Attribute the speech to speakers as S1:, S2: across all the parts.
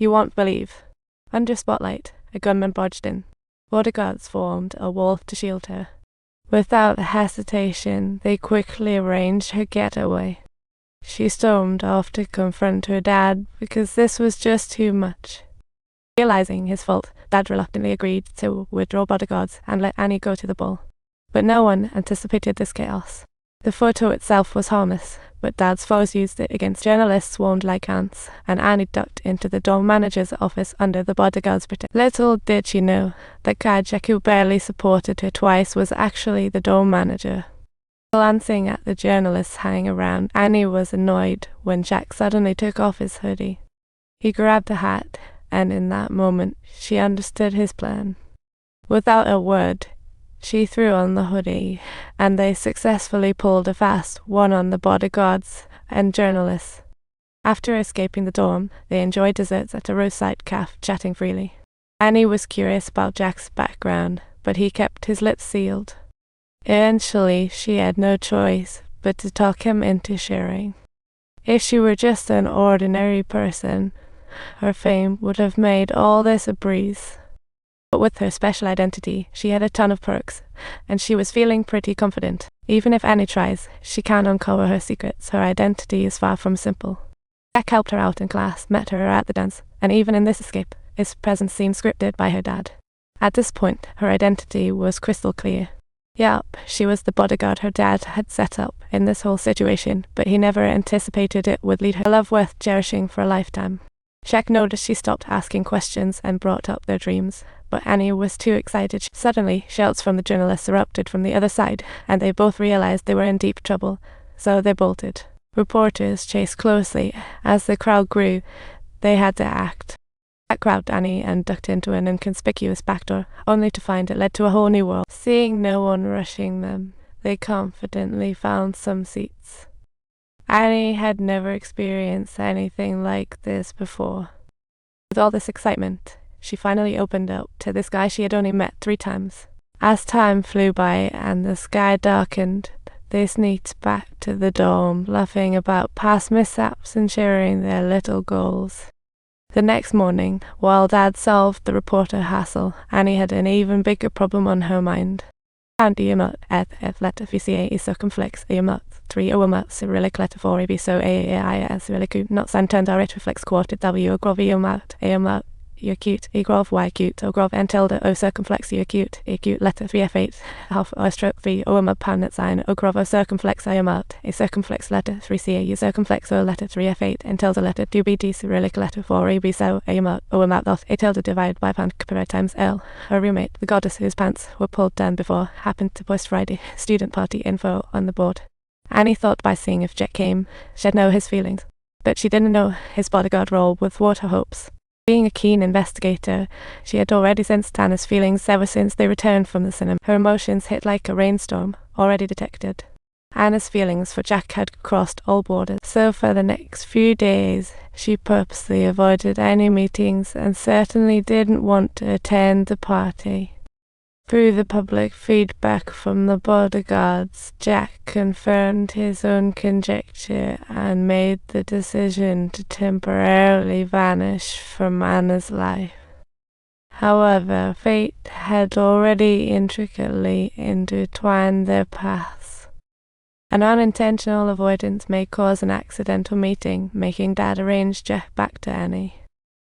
S1: You won't believe. Under spotlight, a gunman barged in. Bodyguards formed a wall to shield her. Without hesitation, they quickly arranged her getaway. She stormed off to confront her dad because this was just too much. Realizing his fault, Dad reluctantly agreed to withdraw bodyguards and let Annie go to the ball. But no one anticipated this chaos. The photo itself was harmless, but Dad's foes used it against journalists swarmed like ants, and Annie ducked into the dorm manager's office under the bodyguard's protection. Little did she know that guy Jack, who barely supported her twice, was actually the dorm manager. Glancing at the journalists hanging around, Annie was annoyed when Jack suddenly took off his hoodie. He grabbed a hat, and in that moment, she understood his plan. Without a word, she threw on the hoodie, and they successfully pulled a fast one on the bodyguards and journalists. After escaping the dorm, they enjoyed desserts at a roadside cafe, chatting freely. Annie was curious about Jack's background, but he kept his lips sealed. Eventually, she had no choice but to talk him into sharing. If she were just an ordinary person, her fame would have made all this a breeze. But with her special identity, she had a ton of perks, and she was feeling pretty confident. Even if Annie tries, she can't uncover her secrets. Her identity is far from simple. Jack helped her out in class, met her at the dance, and even in this escape, his presence seemed scripted by her dad. At this point, her identity was crystal clear. Yup, she was the bodyguard her dad had set up in this whole situation, but he never anticipated it would lead her to a love worth cherishing for a lifetime. Jack noticed she stopped asking questions and brought up their dreams, but Annie was too excited. Suddenly, shouts from the journalists erupted from the other side, and they both realized they were in deep trouble, so they bolted. Reporters chased closely. As the crowd grew, they had to act. Jack grabbed Annie and ducked into an inconspicuous back door, only to find it led to a whole new world. Seeing no one rushing them, they confidently found some seats. Annie had never experienced anything like this before. With all this excitement, she finally opened up to this guy she had only met 3 times. As time flew by and the sky darkened, they sneaked back to the dorm, laughing about past mishaps and sharing their little goals. The next morning, while Dad solved the reporter hassle, Annie had an even bigger problem on her mind. And iamot f letter VCA is circumflex iamot 3 iamot Cyrillic letter 4 abiso a Cyrillic not santenda reflex quartet w grov iamot acute grov y acute o grov n tilde o circumflex acute letter 3f8 half o stroke 3 iamot panet sign o grov o circumflex iamot a circumflex letter 3ca u circumflex o letter 3f8 and tilde letter 2bd Cyrillic letter 4 abiso iamot thus a tilde divided by pan copyright times L. Her roommate, the goddess whose pants were pulled down before, happened to post Friday student party info on the board. Annie thought by seeing if Jack came, she'd know his feelings, but she didn't know his bodyguard role would thwart her hopes. Being a keen investigator, she had already sensed Anna's feelings ever since they returned from the cinema. Her emotions hit like a rainstorm, already detected. Anna's feelings for Jack had crossed all borders, so for the next few days, she purposely avoided any meetings and certainly didn't want to attend the party. Through the public feedback from the bodyguards, Jack confirmed his own conjecture and made the decision to temporarily vanish from Anna's life. However, fate had already intricately intertwined their paths. An unintentional avoidance may cause an accidental meeting, making Dad arrange Jack back to Annie.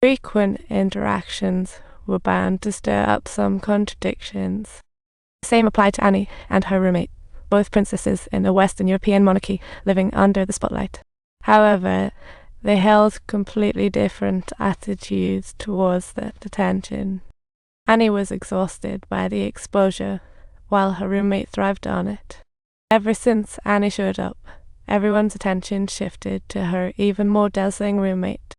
S1: Frequent interactions were bound to stir up some contradictions. The same applied to Annie and her roommate, both princesses in a Western European monarchy living under the spotlight. However, they held completely different attitudes towards the attention. Annie was exhausted by the exposure, while her roommate thrived on it. Ever since Annie showed up, everyone's attention shifted to her even more dazzling roommate.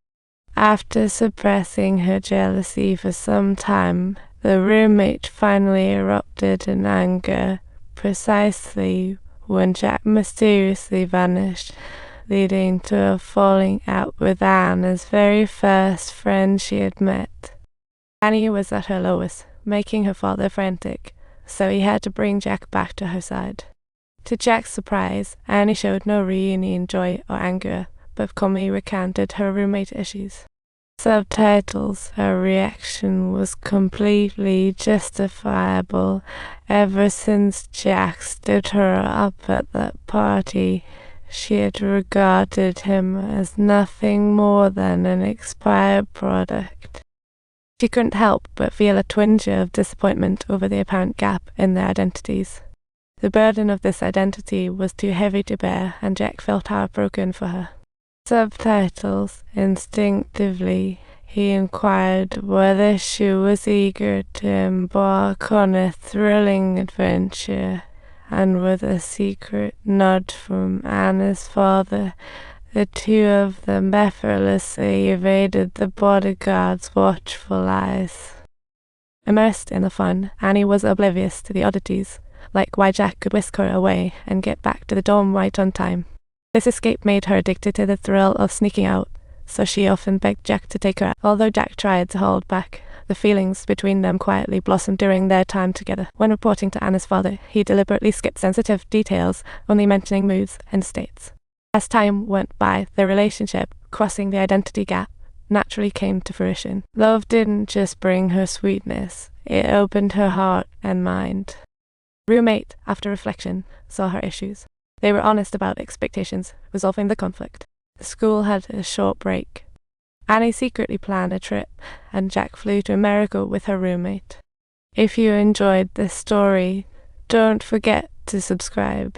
S1: After suppressing her jealousy for some time, the roommate finally erupted in anger, precisely when Jack mysteriously vanished, leading to a falling out with Anna's very first friend she had met. Annie was at her lowest, making her father frantic, so he had to bring Jack back to her side. To Jack's surprise, Annie showed no reunion joy or anger, but calmly recanted her roommate issues. Subtitles. Her reaction was completely justifiable. Ever since Jack stood her up at that party, she had regarded him as nothing more than an expired product. She couldn't help but feel a twinge of disappointment over the apparent gap in their identities. The burden of this identity was too heavy to bear, and Jack felt heartbroken for her. Subtitles. Instinctively, he inquired whether she was eager to embark on a thrilling adventure, and with a secret nod from Anna's father, the two of them effortlessly evaded the bodyguard's watchful eyes. Immersed in the fun, Annie was oblivious to the oddities, like why Jack could whisk her away and get back to the dorm right on time. This escape made her addicted to the thrill of sneaking out, so she often begged Jack to take her out. Although Jack tried to hold back, the feelings between them quietly blossomed during their time together. When reporting to Anna's father, he deliberately skipped sensitive details, only mentioning moods and states. As time went by, their relationship, crossing the identity gap, naturally came to fruition. Love didn't just bring her sweetness, it opened her heart and mind. Roommate, after reflection, saw her issues. They were honest about expectations, resolving the conflict. The school had a short break. Annie secretly planned a trip, and Jack flew to America with her roommate. If you enjoyed this story, don't forget to subscribe.